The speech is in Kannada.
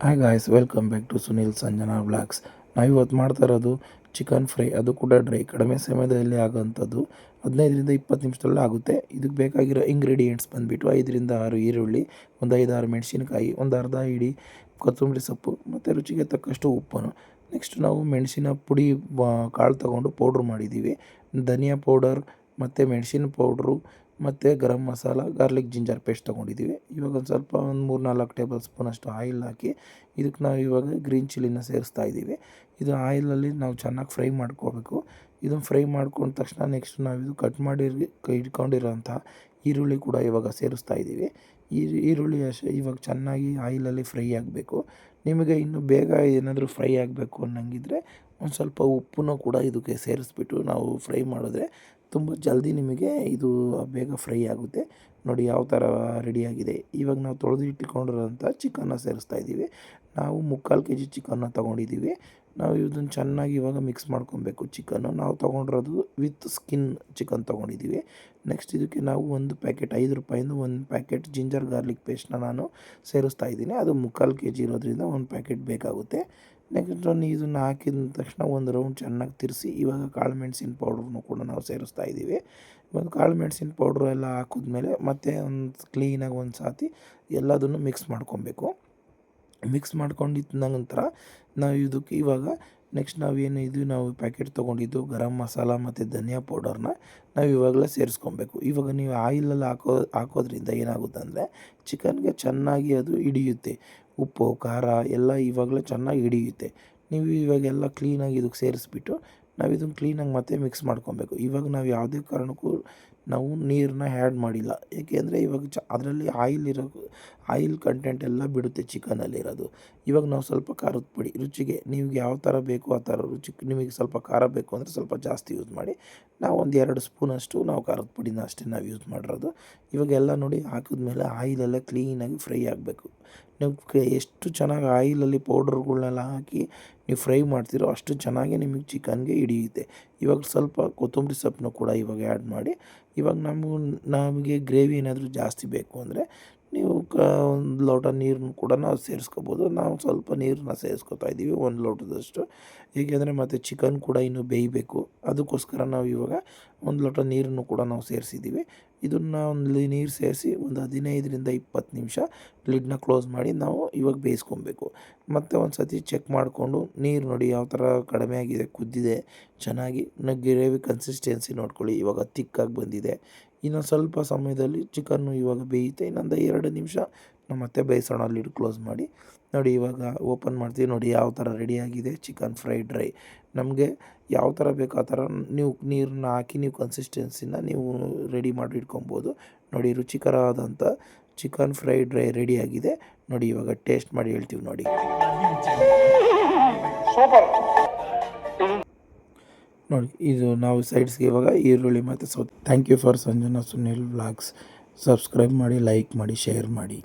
Hi guys, welcome back to Sunil Sanjana vlogs. ನಾವಿವತ್ತು ಮಾಡ್ತಾ ಇರೋದು ಚಿಕನ್ ಫ್ರೈ, ಅದು ಕೂಡ ಡ್ರೈ, ಕಡಿಮೆ ಸಮಯದಲ್ಲಿ ಆಗೋವಂಥದ್ದು. 15ರಿಂದ 20 ನಿಮಿಷದಲ್ಲೇ ಆಗುತ್ತೆ. ಇದಕ್ಕೆ ಬೇಕಾಗಿರೋ ಇಂಗ್ರೀಡಿಯೆಂಟ್ಸ್ ಬಂದುಬಿಟ್ಟು 5ರಿಂದ 6 ಈರುಳ್ಳಿ, ಒಂದು 5-6 ಮೆಣಸಿನಕಾಯಿ, ಒಂದು ಅರ್ಧ ಹಿಡಿ ಕೊತ್ತಂಬರಿ ಸೊಪ್ಪು ಮತ್ತು ರುಚಿಗೆ ತಕ್ಕಷ್ಟು ಉಪ್ಪನ್ನು. ನೆಕ್ಸ್ಟ್ ನಾವು ಮೆಣಸಿನ ಪುಡಿ ಕಾಳು ತೊಗೊಂಡು ಪೌಡ್ರ್ ಮಾಡಿದ್ದೀವಿ. ಧನಿಯಾ ಪೌಡರ್ ಮತ್ತು ಮೆಣಸಿನ ಪೌಡ್ರು ಮತ್ತು garam masala, garlic ginger paste ತೊಗೊಂಡಿದ್ದೀವಿ. ಇವಾಗ ಒಂದು ಸ್ವಲ್ಪ 3-4 ಟೇಬಲ್ ಸ್ಪೂನಷ್ಟು ಆಯಿಲ್ ಹಾಕಿ ಇದಕ್ಕೆ ನಾವು ಇವಾಗ ಗ್ರೀನ್ ಚಿಲ್ಲಿನ ಸೇರಿಸ್ತಾ ಇದ್ದೀವಿ. ಇದು ಆಯಿಲಲ್ಲಿ ನಾವು ಚೆನ್ನಾಗಿ ಫ್ರೈ ಮಾಡ್ಕೋಬೇಕು. ಇದನ್ನು ಫ್ರೈ ಮಾಡ್ಕೊಂಡ ತಕ್ಷಣ ನೆಕ್ಸ್ಟ್ ನಾವಿದು ಕಟ್ ಮಾಡಿ ಇಟ್ಕೊಂಡಿರೋಂಥ ಈರುಳ್ಳಿ ಕೂಡ ಇವಾಗ ಸೇರಿಸ್ತಾ ಇದ್ದೀವಿ. ಈರುಳ್ಳಿ ಅಷ್ಟೇ ಇವಾಗ ಚೆನ್ನಾಗಿ ಆಯಿಲಲ್ಲಿ ಫ್ರೈ ಆಗಬೇಕು. ನಿಮಗೆ ಇನ್ನೂ ಬೇಗ ಏನಾದರೂ ಫ್ರೈ ಆಗಬೇಕು ಅನ್ನಂಗಿದ್ರೆ ಒಂದು ಸ್ವಲ್ಪ ಉಪ್ಪನ್ನು ಕೂಡ ಇದಕ್ಕೆ ಸೇರಿಸ್ಬಿಟ್ಟು ನಾವು ಫ್ರೈ ಮಾಡಿದ್ರೆ ತುಂಬ ಜಲ್ದಿ ನಿಮಗೆ ಇದು ಬೇಗ ಫ್ರೈ ಆಗುತ್ತೆ. ನೋಡಿ ಯಾವ ಥರ ರೆಡಿಯಾಗಿದೆ. ಇವಾಗ ನಾವು ತೊಳೆದು ಇಟ್ಕೊಂಡಿರೋಂಥ ಚಿಕನ್ನ ಸೇರಿಸ್ತಾ ಇದ್ದೀವಿ. ನಾವು 3/4 kg ಚಿಕನ್ನ ತೊಗೊಂಡಿದ್ದೀವಿ. ನಾವು ಇದನ್ನು ಚೆನ್ನಾಗಿ ಇವಾಗ ಮಿಕ್ಸ್ ಮಾಡ್ಕೊಬೇಕು. ಚಿಕನ್ನು ನಾವು ತೊಗೊಂಡಿರೋದು ವಿತ್ ಸ್ಕಿನ್ ಚಿಕನ್ ತೊಗೊಂಡಿದ್ದೀವಿ. ನೆಕ್ಸ್ಟ್ ಇದಕ್ಕೆ ನಾವು ಒಂದು ಪ್ಯಾಕೆಟ್ ₹5 ಒಂದು ಪ್ಯಾಕೆಟ್ ಜಿಂಜರ್ ಗಾರ್ಲಿಕ್ ಪೇಸ್ಟ್ನ ನಾನು ಸೇರಿಸ್ತಾ ಇದ್ದೀನಿ. ಅದು 3/4 kg ಇರೋದ್ರಿಂದ ಒಂದು ಪ್ಯಾಕೆಟ್ ಬೇಕಾಗುತ್ತೆ. ನೆಕ್ಸ್ಟ್ ಇದನ್ನು ಹಾಕಿದ ತಕ್ಷಣ ಒಂದು ರೌಂಡ್ ಚೆನ್ನಾಗಿ ತಿರ್ಸಿ ಇವಾಗ ಕಾಳು ಮೆಣಸಿನ ಪೌಡ್ರನ್ನು ಕೂಡ ನಾವು ಸೇರಿಸ್ತಾ ಇದ್ದೀವಿ. ಒಂದು ಕಾಳು ಮೆಣಸಿನ ಪೌಡ್ರು ಎಲ್ಲ ಹಾಕಿದ್ಮೇಲೆ ಮತ್ತೆ ಒಂದು ಕ್ಲೀನಾಗಿ ಒಂದು ಸಾತಿ ಎಲ್ಲದನ್ನು ಮಿಕ್ಸ್ ಮಾಡ್ಕೊಬೇಕು. ಮಿಕ್ಸ್ ಮಾಡ್ಕೊಂಡಿದ್ದ ನಂತರ ನಾವು ಇದಕ್ಕೆ ಇವಾಗ ನೆಕ್ಸ್ಟ್ ನಾವು ಪ್ಯಾಕೆಟ್ ತೊಗೊಂಡಿದ್ದು ಗರಂ ಮಸಾಲ ಮತ್ತು ಧನಿಯಾ ಪೌಡರ್ನ ನಾವು ಇವಾಗಲೇ ಸೇರಿಸ್ಕೊಬೇಕು. ಇವಾಗ ನೀವು ಆಯಿಲಲ್ಲಿ ಹಾಕೋದ್ರಿಂದ ಏನಾಗುತ್ತೆ ಅಂದರೆ ಚಿಕನ್ಗೆ ಚೆನ್ನಾಗಿ ಅದು ಹಿಡಿಯುತ್ತೆ. ಉಪ್ಪು ಖಾರ ಎಲ್ಲ ಇವಾಗಲೇ ಚೆನ್ನಾಗಿ ಹಿಡಿಯುತ್ತೆ. ನೀವು ಇವಾಗೆಲ್ಲ ಕ್ಲೀನಾಗಿ ಇದಕ್ಕೆ ಸೇರಿಸ್ಬಿಟ್ಟು ನಾವು ಇದನ್ನು ಕ್ಲೀನಾಗಿ ಮತ್ತೆ ಮಿಕ್ಸ್ ಮಾಡ್ಕೊಬೇಕು. ಇವಾಗ ನಾವು ಯಾವುದೇ ಕಾರಣಕ್ಕೂ ನಾವು ನೀರನ್ನ ಆ್ಯಡ್ ಮಾಡಿಲ್ಲ. ಏಕೆಂದರೆ ಇವಾಗ ಅದರಲ್ಲಿ ಆಯಿಲ್ ಕಂಟೆಂಟ್ ಎಲ್ಲ ಬಿಡುತ್ತೆ ಚಿಕನಲ್ಲಿರೋದು. ಇವಾಗ ನಾವು ಸ್ವಲ್ಪ ಖಾರದ ಪುಡಿ ರುಚಿಗೆ ನಿಮ್ಗೆ ಯಾವ ಥರ ಬೇಕೋ ಆ ಥರ ನಿಮಗೆ ಸ್ವಲ್ಪ ಖಾರ ಬೇಕು ಅಂದರೆ ಸ್ವಲ್ಪ ಜಾಸ್ತಿ ಯೂಸ್ ಮಾಡಿ. ನಾವು ಒಂದು 2 ಸ್ಪೂನಷ್ಟು ನಾವು ಖಾರದ ಪುಡಿನ ಅಷ್ಟೇ ನಾವು ಯೂಸ್ ಮಾಡಿರೋದು. ಇವಾಗೆಲ್ಲ ನೋಡಿ ಹಾಕಿದ್ಮೇಲೆ ಆಯಿಲೆಲ್ಲ ಕ್ಲೀನಾಗಿ ಫ್ರೈ ಆಗಬೇಕು. ನೀವು ಎಷ್ಟು ಚೆನ್ನಾಗಿ ಆಯಿಲಲ್ಲಿ ಪೌಡ್ರುಗಳ್ನೆಲ್ಲ ಹಾಕಿ ನೀವು ಫ್ರೈ ಮಾಡ್ತೀರೋ ಅಷ್ಟು ಚೆನ್ನಾಗಿ ನಿಮಗೆ ಚಿಕನ್ಗೆ ಹಿಡಿಯುತ್ತೆ. ಇವಾಗ ಸ್ವಲ್ಪ ಕೊತ್ತಂಬರಿ ಸೊಪ್ಪನ್ನು ಕೂಡ ಇವಾಗ ಆ್ಯಡ್ ಮಾಡಿ ಇವಾಗ ನಮಗೆ ಗ್ರೇವಿ ಏನಾದರೂ ಜಾಸ್ತಿ ಬೇಕು ಅಂದರೆ ನೀವು ಒಂದು ಲೋಟ ನೀರನ್ನು ಕೂಡ ನಾವು ಸೇರಿಸ್ಕೋಬೋದು. ನಾವು ಸ್ವಲ್ಪ ನೀರನ್ನ ಸೇರಿಸ್ಕೊತಾ ಇದ್ದೀವಿ 1 ಲೋಟದಷ್ಟು. ಏಕೆಂದರೆ ಮತ್ತು ಚಿಕನ್ ಕೂಡ ಇನ್ನೂ ಬೇಯಬೇಕು. ಅದಕ್ಕೋಸ್ಕರ ನಾವು ಇವಾಗ 1 ಲೋಟ ನೀರನ್ನು ಕೂಡ ನಾವು ಸೇರಿಸಿದ್ದೀವಿ. ಇದನ್ನು ಒಂದು ನೀರು ಸೇರಿಸಿ ಒಂದು 15ರಿಂದ 20 ನಿಮಿಷ ಲಿಡ್ನ ಕ್ಲೋಸ್ ಮಾಡಿ ನಾವು ಇವಾಗ ಬೇಯಿಸ್ಕೊಬೇಕು. ಮತ್ತು ಒಂದು ಸತಿ ಚೆಕ್ ಮಾಡಿಕೊಂಡು ನೀರು ನೋಡಿ ಯಾವ ಥರ ಕಡಿಮೆ ಆಗಿದೆ, ಕುದ್ದಿದೆ ಚೆನ್ನಾಗಿ. ಗ್ರೇವಿ ಕನ್ಸಿಸ್ಟೆನ್ಸಿ ನೋಡ್ಕೊಳ್ಳಿ. ಇವಾಗ ತಿಕ್ಕಾಗಿ ಬಂದಿದೆ. ಇನ್ನೊಂದು ಸ್ವಲ್ಪ ಸಮಯದಲ್ಲಿ ಚಿಕನ್ನು ಇವಾಗ ಬೇಯುತ್ತೆ. ಇನ್ನೊಂದು 2 ನಿಮಿಷ ನಾವು ಮತ್ತೆ ಬೇಯಿಸೋಣ. ಲಿಡ್ ಕ್ಲೋಸ್ ಮಾಡಿ ನೋಡಿ ಇವಾಗ ಓಪನ್ ಮಾಡ್ತೀವಿ. ನೋಡಿ ಯಾವ ಥರ ರೆಡಿಯಾಗಿದೆ ಚಿಕನ್ ಫ್ರೈಡ್ ರೈ. ನಮಗೆ ಯಾವ ಥರ ಬೇಕು ಆ ಥರ ನೀವು ನೀರನ್ನ ಹಾಕಿ ನೀವು ಕನ್ಸಿಸ್ಟೆನ್ಸಿನ ನೀವು ರೆಡಿ ಮಾಡಿ ಇಟ್ಕೊಬೋದು. ನೋಡಿ ರುಚಿಕರವಾದಂಥ ಚಿಕನ್ ಫ್ರೈಡ್ ರೈ ರೆಡಿಯಾಗಿದೆ. ನೋಡಿ ಇವಾಗ ಟೇಸ್ಟ್ ಮಾಡಿ ಹೇಳ್ತೀವಿ ನೋಡಿ. ನೋಡಿ ಇದು ನಾವು ಸೈಡ್ಸ್ಗೆ ಇವಾಗ ಈರುಳ್ಳಿ ಮತ್ತು thank you for Sanjana Sunil vlogs. Subscribe ಮಾಡಿ, ಲೈಕ್ ಮಾಡಿ, ಶೇರ್ ಮಾಡಿ.